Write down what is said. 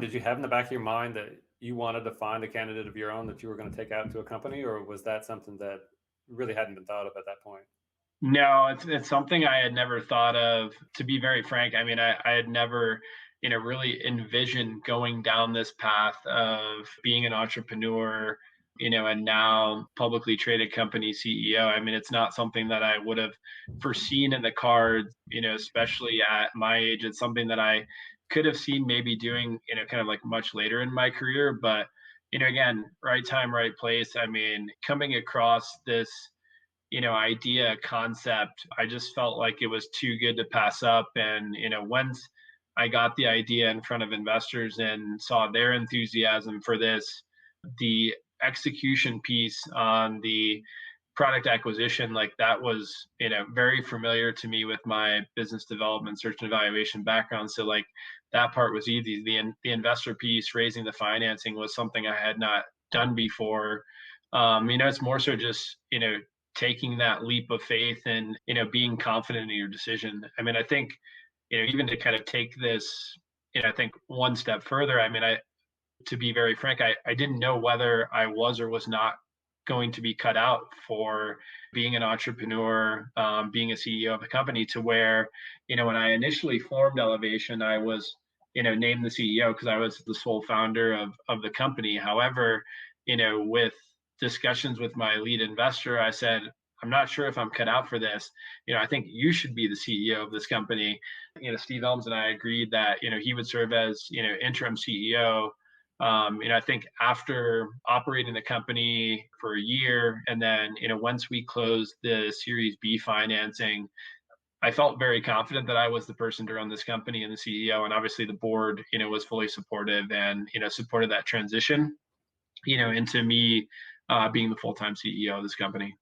Did you have in the back of your mind that you wanted to find a candidate of your own that you were going to take out to a company, or was that something that really hadn't been thought of at that point? No, it's something I had never thought of, to be very frank. I mean, I had never, really envisioned going down this path of being an entrepreneur, and now publicly traded company CEO. I mean, it's not something that I would have foreseen in the cards, especially at my age. It's something that I could have seen maybe doing, kind of like much later in my career. But, again, right time, right place. I mean, coming across this idea, concept, I just felt like it was too good to pass up. And, once I got the idea in front of investors and saw their enthusiasm for this, the execution piece on the product acquisition, like that was, very familiar to me with my business development, search and evaluation background. So like that part was easy. The investor piece, raising the financing was something I had not done before. It's more so just, taking that leap of faith and, being confident in your decision. I mean, I think, even to kind of take this, I think one step further, I mean, to be very frank, I didn't know whether I was or was not going to be cut out for being an entrepreneur, being a CEO of a company, to where, when I initially formed Elevation, I was, named the CEO because I was the sole founder of the company. However, with discussions with my lead investor, I said, I'm not sure if I'm cut out for this. I think you should be the CEO of this company. Steve Elms and I agreed that, he would serve as, interim CEO. I think after operating the company for a year, and then, once we closed the Series B financing, I felt very confident that I was the person to run this company and the CEO. And obviously the board, was fully supportive and, supported that transition, into me being the full-time CEO of this company.